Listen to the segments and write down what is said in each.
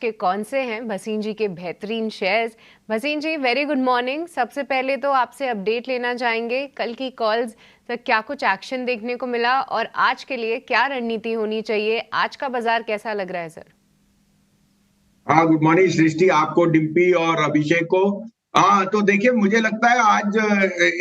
के कौन से हैं भसीन जी के बेहतरीन शेयर्स। भसीन जी वेरी गुड मॉर्निंग। सबसे पहले तो आपसे अपडेट लेना चाहेंगे, कल की कॉल्स तक क्या कुछ एक्शन देखने को मिला और आज के लिए क्या रणनीति होनी चाहिए, आज का बाजार कैसा लग रहा है सर? हाँ, गुड मॉर्निंग सृष्टि, आपको, डिम्पी और अभिषेक को। हाँ, तो देखिए, मुझे लगता है आज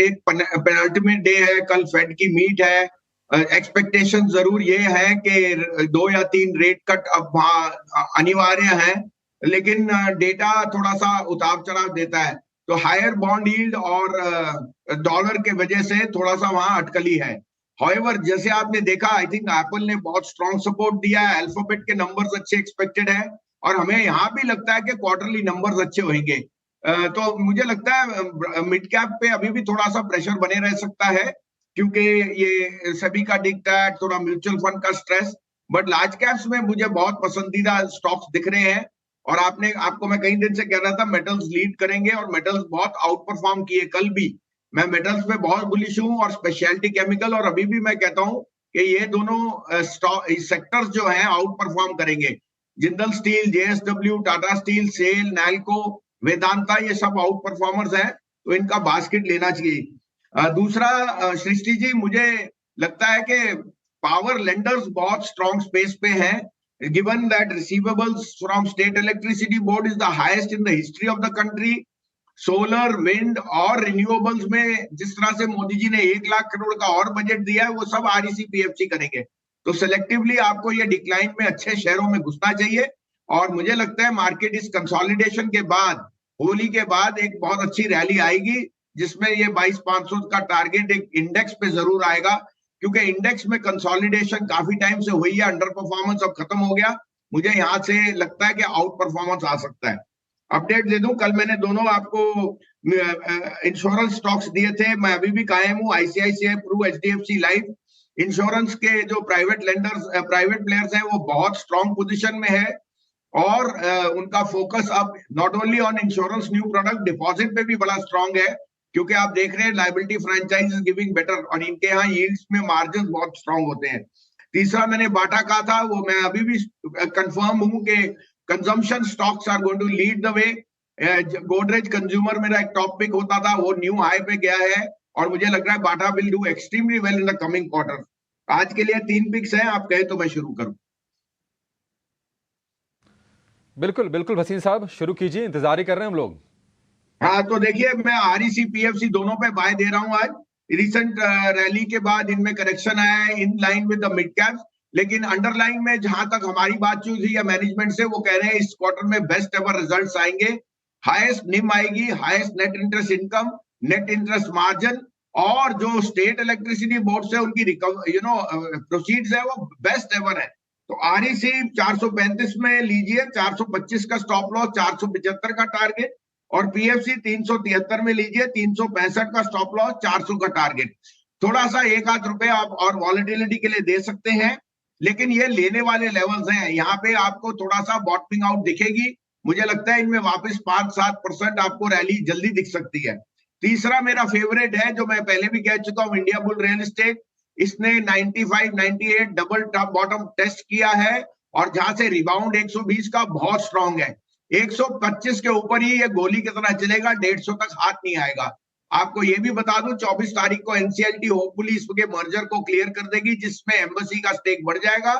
एक पेनल्टीमेंट डे है, कल फेड की मीट है। एक्सपेक्टेशन जरूर ये है कि 2 या 3 रेट कट अब वहाँ अनिवार्य है, लेकिन डेटा थोड़ा सा उतार चढ़ाव देता है। तो हायर बॉन्ड यील्ड और डॉलर के वजह से थोड़ा सा वहां अटकली है। हाउएवर, जैसे आपने देखा, आई थिंक एप्पल ने बहुत स्ट्रॉन्ग सपोर्ट दिया है, अल्फाबेट के नंबर्स अच्छे एक्सपेक्टेड है, और हमें यहाँ भी लगता है कि क्वार्टरली नंबर्स अच्छे होंगे। तो मुझे लगता है मिड कैप पे अभी भी थोड़ा सा प्रेशर बने रह सकता है, क्योंकि ये सभी का दिखता है, थोड़ा म्यूचुअल फंड का स्ट्रेस। बट लार्ज कैप्स में मुझे बहुत पसंदीदा स्टॉक्स दिख रहे हैं। और आपको मैं कई दिन से कह रहा था मेटल्स लीड करेंगे, और मेटल्स बहुत आउट परफॉर्म किए कल भी। मैं मेटल्स पे बहुत बुलिश हूँ, और स्पेशलिटी केमिकल, और अभी भी मैं कहता हूँ कि ये दोनों सेक्टर्स जो हैं आउट परफॉर्म करेंगे। Jindal steel, JSW, Tata steel, SAIL, NALCO, Vedanta, ये सब आउट परफॉर्मर्स हैं, तो इनका बास्केट लेना चाहिए। दूसरा, सृष्टि जी, मुझे लगता है कि पावर लेंडर्स बहुत स्ट्रॉन्ग स्पेस पे हैं, given that receivables from state electricity board is the highest in the history of the country. Solar, wind और रिन्यूएबल्स में जिस तरह से मोदी जी ने 1 लाख करोड़ का और बजट दिया है, वो सब आरईसी पीएफसी करेंगे। तो सिलेक्टिवली आपको ये डिक्लाइन में अच्छे शेयरों में घुसना चाहिए। और मुझे लगता है मार्केट इस कंसोलिडेशन के बाद, होली के बाद, एक बहुत अच्छी रैली आएगी, जिसमें ये 22,500 का टारगेट एक इंडेक्स पे जरूर आएगा, क्योंकि इंडेक्स में कंसोलिडेशन काफी टाइम से हुई है, अंडर परफॉर्मेंस अब खत्म हो गया। मुझे यहाँ से लगता है कि आउट परफॉर्मेंस आ सकता है। अपडेट दे दूं, कल मैंने दोनों आपको इंश्योरेंस स्टॉक्स दिए थे, मैं अभी भी कायम हूं, ICICI Pru, HDFC life. Insurance के जो प्राइवेट लेंडर्स, प्राइवेट प्लेयर्स हैं, वो बहुत स्ट्रॉन्ग पोजीशन में है। और उनका फोकस अब not only on insurance new product, deposit पे भी बड़ा स्ट्रॉन्ग है, क्योंकि आप देख रहे हैं liability franchise is giving better, और इनके यहाँ यील्ड्स में मार्जिन बहुत स्ट्रॉन्ग होते हैं। तीसरा मैंने बाटा कहा था, वो मैं अभी भी कंफर्म हूं कि consumption stocks are going to lead the way. Godrej consumer मेरा एक टॉप पिक होता था, वो न्यू हाई पे गया है, और मुझे लग रहा है Bata will do extremely well in the coming quarter. आज के लिए 3 पिक्स हैं, आप कहे तो मैं शुरू करूं। बिल्कुल बिल्कुल भसीन साहब, शुरू कीजिए, इंतजार ही कर रहे हैं हम लोग। हाँ, तो देखिए, मैं आरईसी पीएफसी दोनों पे बाय दे रहा हूँ आज। रिसेंट रैली के बाद इनमें करेक्शन आया है in line with the mid caps, लेकिन अंडरलाइन में जहां तक हमारी बातचीत हुई है मैनेजमेंट से, वो कह रहे हैं इस क्वार्टर में बेस्ट एवर रिजल्ट्स आएंगे। हाईएस्ट निम आएगी, highest net interest income, net interest margin, और जो स्टेट इलेक्ट्रिसिटी बोर्ड से उनकी प्रोसीड्स है, वो बेस्ट एवर है। तो आरईसी 435 में लीजिए, 425 का स्टॉप लॉस, 475 का टारगेट। और पीएफसी 373 में लीजिए, 365 का स्टॉप लॉस, 400 का टारगेट। थोड़ा सा एक आध रुपए आप और वॉलेटिलिटी के लिए दे सकते हैं, लेकिन ये लेने वाले लेवल्स हैं। यहाँ पे आपको थोड़ा सा बॉटमिंग आउट दिखेगी। मुझे लगता है इनमें वापस 5-7% आपको रैली जल्दी दिख सकती है। तीसरा मेरा फेवरेट है, जो मैं पहले भी कह चुका हूँ, इंडिया बुल रियल एस्टेट। इसने 95, 98 डबल टॉप बॉटम टेस्ट किया है, और जहां से रिबाउंड 120 का बहुत स्ट्रांग है। 125 के ऊपर ही ये गोली की तरह चलेगा, 150 तक हाथ नहीं आएगा। आपको ये भी बता दूं, 24 तारीख को एनसीएलटी होपफुली इसके मर्जर को क्लियर कर देगी, जिसमें एम्बेसी का स्टेक बढ़ जाएगा।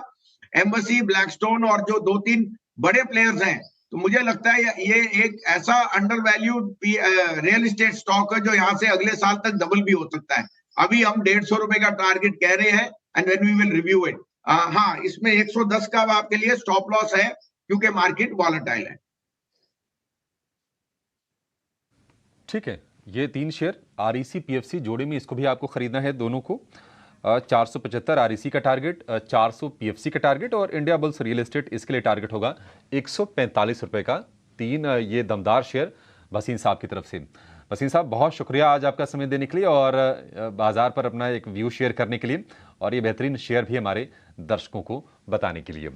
एम्बेसी, ब्लैकस्टोन और जो 2-3 बड़े प्लेयर्स हैं। तो मुझे लगता है ये एक ऐसा under valued real estate stock है, जो यहाँ से अगले साल तक डबल भी हो सकता है। अभी हम 150 रुपए का टारगेट कह रहे हैं, and when we will review it. हाँ, इसमें 110 का आपके लिए स्टॉप लॉस है, क्योंकि मार्केट वॉलेटाइल है। ठीक है, ये 3 शेयर आरईसी पीएफसी जोड़े में, इसको भी आपको खरीदना है दोनों को। 475 आरईसी का टारगेट, 400 पीएफसी का टारगेट, और इंडिया बुल्स रियल एस्टेट इसके लिए टारगेट होगा 145 रुपए का। 3 ये दमदार शेयर भसीन साहब की तरफ से। भसीन साहब, बहुत शुक्रिया आज आपका समय देने के लिए, और बाजार पर अपना एक व्यू शेयर करने के लिए, और ये बेहतरीन शेयर भी हमारे दर्शकों को बताने के लिए।